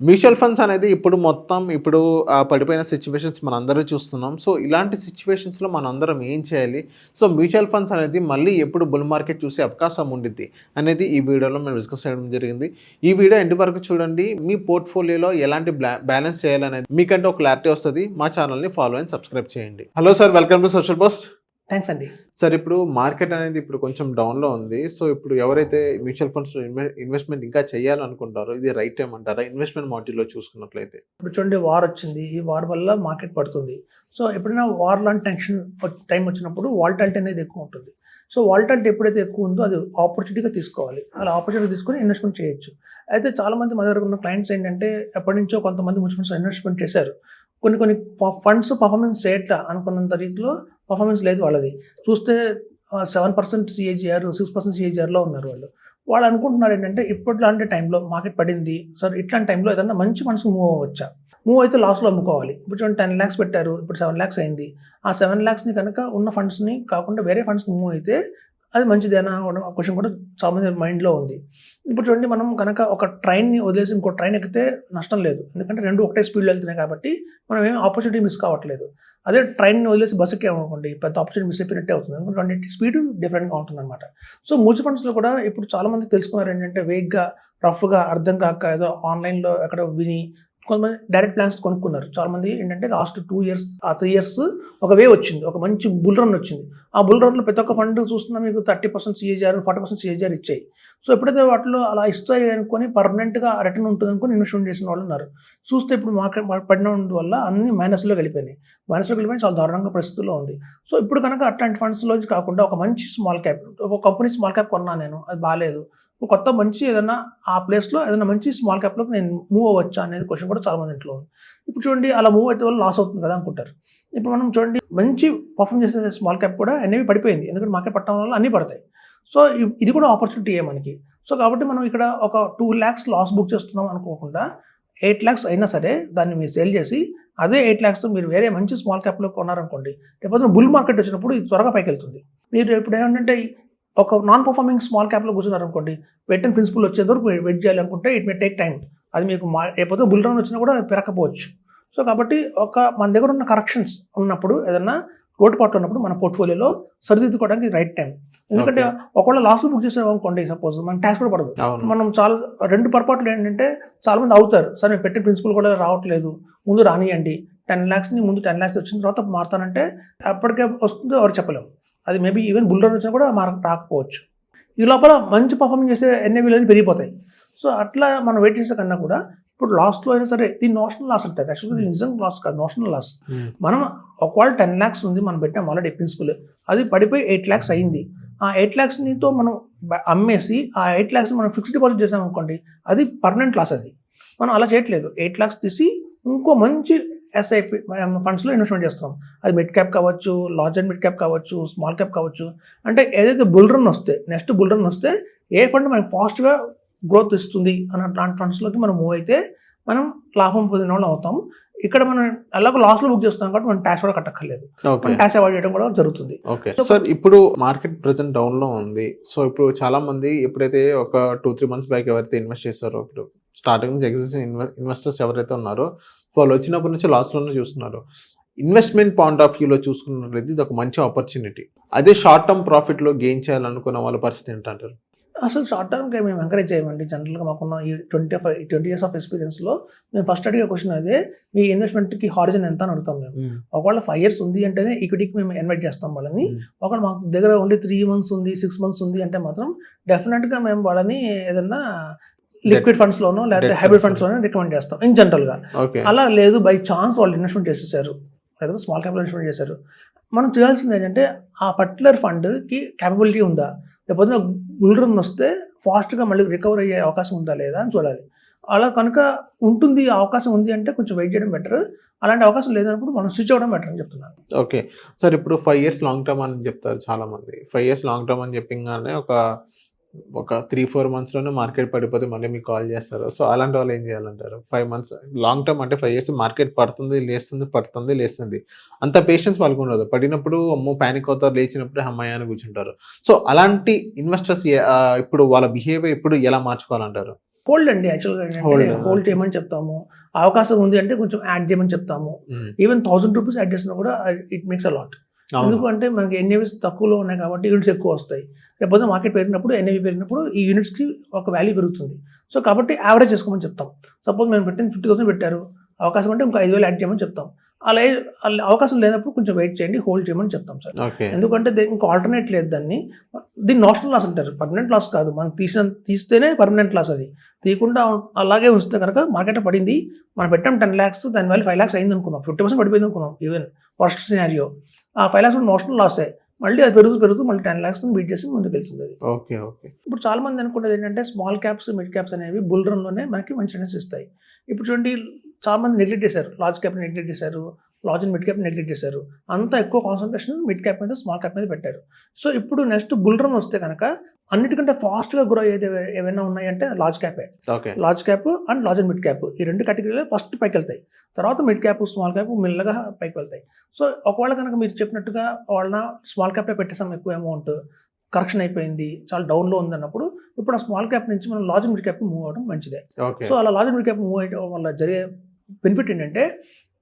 Mutual funds అనేది ఇప్పుడు పడిపోయిన సిట్యుయేషన్స్ మనందరూ చూస్తున్నాం. సో, ఇలాంటి సిట్యుయేషన్స్‌లో మనందరం ఏం చేయాలి? సో, మ్యూచువల్ ఫండ్స్ అనేది మళ్ళీ ఎప్పుడు బుల్ మార్కెట్ చూసే అవకాశం ఉండిద్ది అనేది ఈ వీడియోలో మేము డిస్కస్ చేయడం జరిగింది. ఈ వీడియో ఎండ్ వరకు చూడండి. మీ పోర్ట్‌ఫోలియోలో ఎలాంటి బ్యాలెన్స్ చేయాలనేది మీకంటే ఒక క్లారిటీ వస్తది. మా ఛానల్‌ని ఫాలో అండ్ సబ్స్క్రైబ్ చేయండి. Hello sir, welcome to social post. Thanks అండి. సార్, ఇప్పుడు మార్కెట్ అనేది ఇప్పుడు కొంచెం డౌన్‌లో ఉంది. సో, ఇప్పుడు ఎవరైతే మ్యూచువల్ ఫండ్స్‌లో ఇన్వెస్ట్‌మెంట్ ఇంకా చేయాలనుకుంటారో ఇది రైట్ టైమ్ అంటారా? ఇన్వెస్ట్‌మెంట్ మాడ్యూల్‌లో చూసుకున్నట్లయితే. ఇప్పుడు చూడండి, వార్ వచ్చింది. ఈ వార్ వల్ల మార్కెట్ పడుతుంది. సో ఎప్పుడైనా వార్ లాంటి టెన్షన్ టైం వచ్చినప్పుడు వాలటాలిటీ అనేది ఎక్కువ ఉంటుంది. సో వాలటాలిటీ ఎప్పుడైతే ఎక్కువ ఉందో అది ఆపర్చునిటీగా తీసుకోవాలి. అలా ఆపర్చునిటీ తీసుకొని ఇన్వెస్ట్మెంట్ చేయొచ్చు. అయితే చాలామంది మా దగ్గర ఉన్న క్లయింట్స్ ఏంటంటే ఎప్పటి నుంచో కొంతమంది మ్యూచువల్ ఫండ్స్ ఇన్వెస్ట్మెంట్ చేశారు. కొన్ని ఫండ్స్ పర్ఫార్మెన్స్ చేయట్లా అనుకున్నంత రీతిలో పర్ఫార్మెన్స్ లేదు వాళ్ళది. చూస్తే 7% సిఏజీఆర్, 6% సిఏజీఆర్‌లో ఉన్నారు వాళ్ళు. వాళ్ళు అనుకుంటున్నారు ఏంటంటే ఇప్పట్లాంటి టైంలో మార్కెట్ పడింది. సో ఇట్లాంటి టైంలో ఏదన్నా మంచి ఫండ్స్‌కి మూవ్ అవ్వచ్చా? మూవ్ అయితే లాస్‌లో అమ్ముకోవాలి. ఇప్పుడు చూడండి, 10 లాక్స్ పెట్టారు. ఇప్పుడు 7 లాక్స్ అయింది. ఆ 7 లాక్స్‌ని కనుక ఉన్న ఫండ్స్‌ని కాకుండా వేరే ఫండ్స్‌కి మూవ్ అయితే అది మంచిదేనా అన్న క్వెషన్ కూడా చాలా మంది మైండ్‌లో ఉంది. ఇప్పుడు చూడండి, మనం కనుక ఒక ట్రైన్‌ని వదిలేసి ఇంకో ట్రైన్ ఎక్కితే నష్టం లేదు. ఎందుకంటే 2 ఒకటే స్పీడ్‌లో వెళ్తున్నాయి కాబట్టి మనం ఏం ఆపర్చునిటీ మిస్ కావట్లేదు. అదే ట్రైన్‌ని వదిలేసి బస్ ఎక్కామనుకోండి, పెద్ద ఆపర్చునిటీ మిస్ అయిపోయినట్టే అవుతుంది. ఎందుకంటే రెండిటి స్పీడ్ డిఫరెంట్‌గా ఉంటుందన్నమాట. సో మ్యూచువల్ ఫండ్స్‌లో కూడా ఇప్పుడు చాలా మంది తెలుసుకున్నారు ఏంటంటే వేగ్‌గా, రఫ్‌గా అర్థం కాక ఏదో ఆన్‌లైన్‌లో ఎక్కడో విని కొంతమంది డైరెక్ట్ ప్లాన్స్ కొనుక్కున్నారు. చాలామంది ఏంటంటే లాస్ట్ 2 ఇయర్స్, 3 ఇయర్స్ ఒక వేవ్ వచ్చింది. ఒక మంచి బుల్ రన్ వచ్చింది. ఆ బుల్ రన్‌లో ప్రతి ఒక్క ఫండ్ చూస్తున్నా మీకు 30% సిఏజీఆర్, 40% సిఏజీఆర్ ఇచ్చాయి. సో ఎప్పుడైతే వాటిలో అలా ఇస్తాయి అనుకోని పర్మనెంట్‌గా రిటర్న్ ఉంటుందనుకోని ఇన్వెస్ట్‌మెంట్ చేసిన వాళ్ళు ఉన్నారు. చూస్తే ఇప్పుడు మార్కెట్ పడినందువల్ల అన్ని మైనస్‌లోకి వెళ్ళిపోయినాయి. మైనస్‌లోకి వెళ్ళిపోయి చాలా దారుణంగా పరిస్థితుల్లో ఉంది. సో ఇప్పుడు కనుక అట్లాంటి ఫండ్స్‌లోంచి కాకుండా ఒక మంచి స్మాల్ క్యాప్, ఒక కంపెనీ స్మాల్ క్యాప్ కొన్నాను నేను, అది బాలేదు. కొత్త మంచి ఏదన్నా ఆ ప్లేస్‌లో ఏదైనా మంచి స్మాల్ క్యాప్‌లోకి నేను మూవ్ అవ్వచ్చా అనేది క్వెషన్ కూడా చాలా మంది ఇంట్లో ఉంది. ఇప్పుడు చూడండి, అలా మూవ్ అయితే వల్ల లాస్ అవుతుంది కదా అనుకుంటారు. ఇప్పుడు మనం చూడండి, మంచి పర్ఫార్మ్ చేసే స్మాల్ క్యాప్ కూడా ఎన్ఏవి పడిపోయింది. ఎందుకంటే మార్కెట్ పడటం వల్ల అన్నీ పడతాయి. సో ఇది కూడా ఆపర్చునిటీయే మనకి. సో కాబట్టి మనం ఇక్కడ ఒక 2 లాక్స్ లాస్ బుక్ చేస్తున్నాం అనుకోకుండా 8 లాక్స్ అయినా సరే దాన్ని మీరు సేల్ చేసి అదే 8 లాక్స్‌తో మీరు వేరే మంచి స్మాల్ క్యాప్‌లో కొన్నారనుకోండి, రేపొద్దున బుల్ మార్కెట్ వచ్చినప్పుడు ఇది త్వరగా పైకెళ్తుంది. మీరు ఇప్పుడు ఏమంటే ఒక నాన్ పర్ఫార్మింగ్ స్మాల్ క్యాప్‌లో కూర్చున్నారనుకోండి, వెయిట్ అండ్ ప్రిన్సిపల్ వచ్చేంత వరకు వెయిట్ చేయాలనుకుంటే ఇట్ మే టేక్ టైమ్. అది మీకు రేపొద్దున బుల్ రన్ వచ్చినా కూడా అది పెరగకపోవచ్చు. సో కాబట్టి మన దగ్గర ఉన్న కరెక్షన్స్ ఉన్నప్పుడు, ఏదన్నా లోటుపాట్లు ఉన్నప్పుడు మన పోర్ట్‌ఫోలియోలో సరిదిద్దుకోవడానికి రైట్ టైం. ఎందుకంటే ఒకవేళ లాస్‌లో బుక్ చేసామనుకోండి, సపోజ్ మనకి ట్యాక్స్ కూడా పడదు. మనం చాలా 2 పొరపాట్లు ఏంటంటే చాలామంది అవుతారు. సరే నేను పెట్టిన ప్రిన్సిపల్ కూడా రావట్లేదు, ముందు రానియండి. 10 లాక్స్‌ని ముందు 10 లాక్స్ వచ్చిన తర్వాత మారుతానంటే అప్పటికే వస్తుందో ఎవరు చెప్పలేము. అది మేబీ ఈవెన్ బుల్ రన్ వచ్చినా కూడా రాకపోవచ్చు. ఈ లోపల మంచి పర్ఫార్మెన్స్ చేసే ఎన్ఏవీలన్నీ పెరిగిపోతాయి. సో అట్లా మనం వెయిట్ చేసే కన్నా కూడా ఇప్పుడు లాస్‌లో అయినా సరే దీన్ని నోషనల్ లాస్ అంటారు. యాక్చువల్‌గా ఇది నిజంగా లాస్ కాదు, నోషనల్ లాస్. మనం ఒకవేళ 10 లాక్స్ ఉంది, మనం పెట్టాం ఆల్రెడీ ప్రిన్సిపల్, అది పడిపోయి 8 లాక్స్ అయింది. ఆ 8 లాక్స్‌నితో మనం అమ్మేసి ఆ 8 లాక్స్ మనం ఫిక్స్డ్ డిపాజిట్ చేసామనుకోండి, అది పర్మనెంట్ లాస్ అది. మనం అలా చేయట్లేదు. 8 లాక్స్ తీసి ఇంకో మంచి ఎస్ఐపి ఫండ్స్‌లో ఇన్వెస్ట్‌మెంట్ చేస్తాం. అది మిడ్ క్యాప్ కావచ్చు, లార్జ్ అండ్ మిడ్ క్యాప్ కావచ్చు, స్మాల్ క్యాప్ కావచ్చు. అంటే ఏదైతే బుల్ రన్ వస్తే, నెక్స్ట్ బుల్ రన్ వస్తే ఏ ఫండ్ మనకి ఫాస్ట్‌గా గ్రోత్ ఇస్తుంది అట్లాంటి ఫండ్స్‌లోకి మనం మూవ్ అయితే మనం లాభం పొందిన వాళ్ళం అవుతాం. ఇక్కడ మనం ఎలాగో లాస్‌లో బుక్ చేస్తాం కాబట్టి మనం ట్యాక్స్ కూడా కట్టక్కర్లేదు. మనం ట్యాక్స్ అవాయిడ్ చేయడం కూడా జరుగుతుంది. ఓకే. సార్, ఇప్పుడు మార్కెట్ ప్రెజెంట్ డౌన్‌లో ఉంది. సో ఇప్పుడు చాలా మంది ఎప్పుడైతే ఒక 2-3 మంత్స్ బ్యాక్ ఎవరైతే ఇన్వెస్ట్ చేస్తారో, ఇప్పుడు స్టార్టింగ్ నుంచి ఎగ్జిస్టింగ్ ఇన్వెస్టర్స్ ఎవరైతే ఉన్నారో వాళ్ళు వచ్చినప్పటి నుంచి లాస్‌లోనే చూస్తున్నారు. ఇన్వెస్ట్‌మెంట్ పాయింట్ ఆఫ్ వ్యూలో చూసుకున్నట్లయితే ఇది ఒక మంచి ఆపర్చునిటీ. అదే షార్ట్ టర్మ్ ప్రాఫిట్‌లో గెయిన్ చేయాలనుకున్న వాళ్ళ పరిస్థితి ఏంటంటారు? అసలు షార్ట్ టర్మ్‌కి మేము ఎంకరేజ్ చేయమండి. జనరల్‌గా మాకున్న ఈ 20 ఇయర్స్ ఆఫ్ ఎక్స్‌పీరియన్స్‌లో మేము ఫస్ట్ అడిగే క్వెషన్ అదే, మీ ఇన్వెస్ట్‌మెంట్‌కి హారిజన్ ఎంత అని అడుగుతాం మేము. ఒకవేళ 5 ఇయర్స్ ఉంది అంటేనే ఈక్విటీకి మేము ఇన్వైట్ చేస్తాం వాళ్ళని. ఒకవేళ మాకు దగ్గర ఓన్లీ 3 మంత్స్ ఉంది, 6 మంత్స్ ఉంది అంటే మాత్రం డెఫినెట్‌గా మేము వాళ్ళని ఏదన్నా లిక్విడ్ ఫండ్స్‌లోనో లేకపోతే హైబ్రిడ్ ఫండ్స్‌లోనో రికమెండ్ చేస్తాం ఇన్ జనరల్‌గా. అలా లేదు, బై ఛాన్స్ వాళ్ళు ఇన్వెస్ట్‌మెంట్ చేసేసారు, లేదా స్మాల్ క్యాప్‌లో ఇన్వెస్ట్‌మెంట్ చేశారు, మనం చేయాల్సింది ఏంటంటే ఆ పర్టికులర్ ఫండ్‌కి క్యాపబిలిటీ ఉందా, లేకపోతే బుల్ రన్ వస్తే ఫాస్ట్‌గా మళ్ళీ రికవర్ అయ్యే అవకాశం ఉందా లేదా అని చూడాలి. అలా కనుక ఉంటుంది, అవకాశం ఉంది అంటే కొంచెం వెయిట్ చేయడం బెటర్. అలాంటి అవకాశం లేదన్నప్పుడు మనం స్విచ్ అవ్వడం బెటర్ అని చెప్తున్నాను. ఓకే. సార్, ఇప్పుడు 5 ఇయర్స్ లాంగ్ టర్మ్ అని చెప్తారు చాలామంది. 5 ఇయర్స్ లాంగ్ టర్మ్ అని చెప్పంగానే ఒక 3-4 మంత్స్‌లోనే మార్కెట్ పడిపోతే మళ్ళీ మీకు కాల్ చేస్తారు. సో అలాంటి వాళ్ళు ఏం చేయాలంటారు? 5 మంత్స్ లాంగ్ టర్మ్ అంటే 5 ఇయర్స్ మార్కెట్ పడుతుంది, లేస్తుంది, పడుతుంది, లేస్తుంది. అంత పేషెన్స్ వాళ్ళకుండదు. పడినప్పుడు అమ్మో పానిక్ అవుతారు, లేచినప్పుడే హమ్మయ్య అని కూర్చుంటారు. సో అలాంటి ఇన్వెస్టర్స్ ఇప్పుడు వాళ్ళ బిహేవియర్ ఇప్పుడు ఎలా మార్చుకోవాలంటారు? హోల్డ్ అండి యాక్చువల్గా Hold. ఏంటంటే హోల్డ్ చేయమని చెప్తాము. అవకాశం ఉంది అంటే కొంచెం యాడ్ చేయమని చెప్తాము. ఈవెన్ 1000 రూపీస్ యాడ్ చేసినా కూడా ఇట్ మేక్స్ అ లాట్. అవును. ఎందుకు అంటే మనకి ఎన్ఏవిస్ తక్కువలో ఉన్నాయి కాబట్టి యూనిట్స్ ఎక్కువ వస్తాయి. రేపొద్దున మార్కెట్ పెరిగినప్పుడు ఎన్ఏవి పెరిగినప్పుడు ఈ యూనిట్స్కి ఒక వాల్యూ పెరుగుతుంది. సో కాబట్టి యావరేజ్ చేసుకోమని చెప్తాం. సపోజ్ మేము పెట్టిన 50,000 పెట్టారు, అవకాశం అంటే ఇంకా 5,000 యాడ్ చేయమని చెప్తాం. అలా అవకాశం లేనప్పుడు కొంచెం వెయిట్ చేయండి, హోల్డ్ చేయమని చెప్తాం సార్. ఓకే. ఎందుకంటే ఇంకా ఆల్టర్నేట్ లేదు దాన్ని. దీన్ని నోషనల్ లాస్ అంటారు, పర్మనెంట్ లాస్ కాదు. మనం తీస్తేనే పర్మనెంట్ లాస్ అది. తీయకుండా అలాగే ఉంచితే కనుక మార్కెట్ పడింది, మనం పెట్టాం 10 lakhs, దాని వాల్యూ 5 lakhs అయింది అనుకున్నాం, 50% పడిపోయింది అనుకున్నాం. ఈవెన్ వర్స్ట్ సినారియో ఆ 5 lakhs కూడా నోషనల్ లాసే. మళ్ళీ అది పెరుగుతూ మళ్ళీ 10 lakhs బీట్ చేసి ముందుకు వెళ్తుంది అది. ఓకే. ఓకే. ఇప్పుడు చాలా మంది అనుకునేది ఏంటంటే స్మాల్ క్యాప్స్, మిడ్ క్యాప్స్ అనేవి బుల్ రన్లోనే మనకి మంచి రిటర్న్స్ ఇస్తాయి. ఇప్పుడు చూడండి, చాలా మంది నెగ్లెక్ట్ చేశారు, లార్జ్ క్యాప్ నెగ్లెక్ట్ చేశారు, large and mid cap neglect చేశారు. అంతా ఎక్కువ కాన్సన్ట్రేషన్ మిడ్ క్యాప్ మీద, స్మాల్ క్యాప్ మీద పెట్టారు. సో ఇప్పుడు నెక్స్ట్ బుల్ రన్ వస్తే కనుక అన్నిటికంటే ఫాస్ట్గా గ్రో అయ్యేది ఏమైనా ఉన్నాయంటే లార్జ్ క్యాపే. Okay. Large cap and large and mid cap, ఈ రెండు కేటగిరీలో ఫస్ట్ పైకి వెళ్తాయి. తర్వాత మిడ్ క్యాప్, స్మాల్ క్యాప్ మెల్లగా పైకి వెళ్తాయి. సో ఒకవేళ కనుక మీరు చెప్పినట్టుగా వాళ్ళ స్మాల్ క్యాప్లో పెట్టేసాం ఎక్కువ అమౌంట్, కరెక్షన్ అయిపోయింది, చాలా డౌన్లో ఉంది అన్నప్పుడు ఇప్పుడు ఆ స్మాల్ క్యాప్ నుంచి మనం large and mid cap move అవ్వడం మంచిదే. ఓకే. సో అలా large and mid cap move అయ్యడం వల్ల జరిగే బెనిఫిట్ ఏంటంటే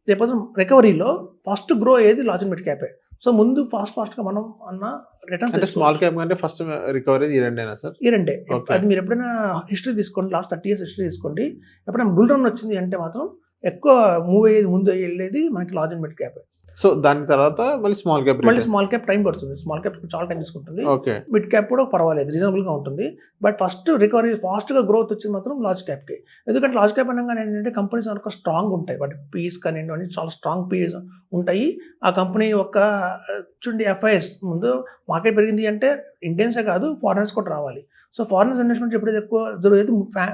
రేపు రికవరీలో ఫస్ట్ గ్రో అయ్యేది లార్జ్ అండ్ మిడ్ క్యాపే. సో ముందు ఫాస్ట్గా మనం అన్న రిటర్న్స్ అంటే స్మాల్ క్యాప్ కంటే ఫస్ట్ రికవరీ ఈ రెండేనా సార్? ఈ రెండే. Okay. అది మీరు ఎప్పుడైనా హిస్టరీ తీసుకోండి, లాస్ట్ 30 years హిస్టరీ తీసుకోండి, ఎప్పుడైనా బుల్ రన్ వచ్చింది అంటే మాత్రం ఎక్కువ మూవ్ అయ్యేది, ముందు వెళ్ళేది మనకి large and mid cap. So దాని తర్వాత మళ్ళీ స్మాల్ క్యాప్. మళ్ళీ స్మాల్ క్యాప్ టైం పడుతుంది, స్మాల్ క్యాప్ చాలా టైం తీసుకుంటుంది. ఓకే. మిడ్ క్యాప్ కూడా పర్వాలేదు, రీజనబుల్గా ఉంటుంది. బట్ ఫస్ట్ రికవరీ ఫాస్ట్గా గ్రోత్ వచ్చింది మాత్రం లార్జ్ క్యాప్కి. ఎందుకంటే లార్జ్ క్యాప్ అనగానే ఏంటంటే కంపెనీస్ అనుకో స్ట్రాంగ్ ఉంటాయి, వాటి పీస్ కానివ్వండి అన్ని చాలా స్ట్రాంగ్ పీస్ ఉంటాయి. ఆ కంపెనీ యొక్క చూడండి ఎఫ్ఐఎస్ ముందు మార్కెట్ పెరిగింది అంటే ఇండియన్సే కాదు ఫారినర్స్ కూడా రావాలి. సో ఫారినర్స్ ఇన్వెస్ట్మెంట్ ఎప్పుడైతే ఎక్కువ జరిగేది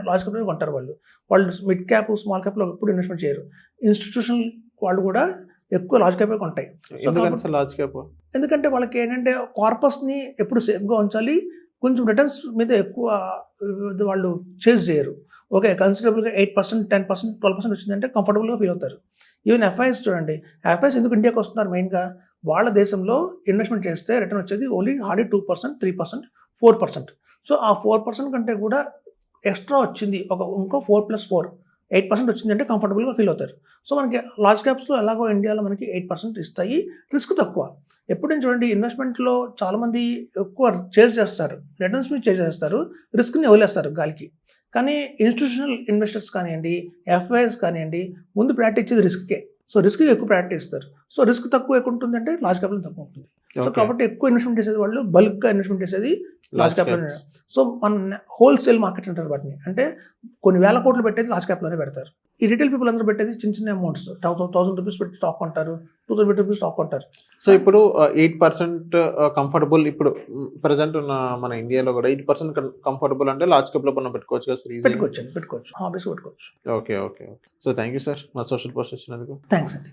లార్జ్ క్యాప్ కొంటారు వాళ్ళు. మిడ్ క్యాప్, స్మాల్ క్యాప్లో ఎప్పుడు ఇన్వెస్ట్మెంట్ చేయరు. ఇన్స్టిట్యూషనల్ వాళ్ళు కూడా ఎక్కువ లార్జ్ క్యాప్ కొంటాయి. ఎందుకంటే లార్జ్ క్యాప్, ఎందుకంటే వాళ్ళకి ఏంటంటే కార్పస్ని ఎప్పుడు సేఫ్గా ఉంచాలి, కొంచెం రిటర్న్స్ మీద ఎక్కువ వాళ్ళు చేజ్ చేయరు. ఓకే, కన్సిడరబుల్గా 8%, 10%, 12% వచ్చిందంటే కంఫర్టబుల్గా ఫీల్ అవుతారు. ఈవెన్ ఎఫ్ఐఎస్ చూడండి, ఎఫ్ఐఎస్ ఎందుకు ఇండియాకి వస్తున్నారు మెయిన్గా, వాళ్ళ దేశంలో ఇన్వెస్ట్మెంట్ చేస్తే రిటర్న్ వచ్చేది ఓన్లీ హార్డీ 2%, 3%, 4%. సో ఆ 4% కంటే కూడా ఎక్స్ట్రా వచ్చింది, ఇంకో 4+4 8% వచ్చిందంటే కంఫర్టబుల్గా ఫీల్ అవుతారు. సో మనకి లార్జ్ క్యాప్స్లో ఎలాగో ఇండియాలో మనకి 8% ఇస్తాయి, రిస్క్ తక్కువ. ఎప్పుడైనా చూడండి ఇన్వెస్ట్మెంట్లో చాలామంది ఎక్కువ చేజ్ చేస్తారు, రిటర్న్స్ మీద చేజ్ చేస్తారు, రిస్క్ని వదిలేస్తారు గాలికి. కానీ ఇన్స్టిట్యూషనల్ ఇన్వెస్టర్స్ కానివ్వండి, ఎఫ్ఐఎస్ కానివ్వండి, ముందు ప్రయారిటీ ఇచ్చేది రిస్క్కే. సో రిస్క్ ఎక్కువ ప్రయారిటీ ఇస్తారు. సో రిస్క్ తక్కువ ఎక్కువ ఉంటుందంటే లార్జ్ క్యాప్లో తక్కువ ఉంటుంది. సో కాబట్టి ఎక్కువ ఇన్వెస్ట్మెంట్ చేసేది వాళ్ళు, బల్క్గా ఇన్వెస్ట్మెంట్ చేసేది లార్జ్ క్యాప్లో. సో మన హోల్సేల్ మార్కెట్ అంటారు వాటిని, అంటే కొన్ని వేల కోట్లు పెట్టేది లార్జ్ క్యాప్లోనే పెడతారు. ఈ రిటైల్ పీపుల్ అందరూ పెట్టేది చిన్న చిన్న అమౌంట్స్, 1000 రూపీస్ పెట్టి స్టాక్ కొంటారు, 2000 రూపీస్ స్టాక్ కొంటారు. సో ఇప్పుడు 8% కంఫర్టబుల్, ఇప్పుడు ప్రజెంట్ ఉన్న మన ఇండియాలో కూడా 8% కంఫర్టబుల్ అంటే లార్జ్ క్యాప్ లో మనం పెట్టుకోవచ్చు కదా సార్? పెట్టుకోవచ్చు, హాబీస్ పెట్టుకోవచ్చు. Okay. Okay. Okay. So thank you sir మా సోషల్ పోస్ట్ వచ్చినందుకు. థ్యాంక్స్ అండి.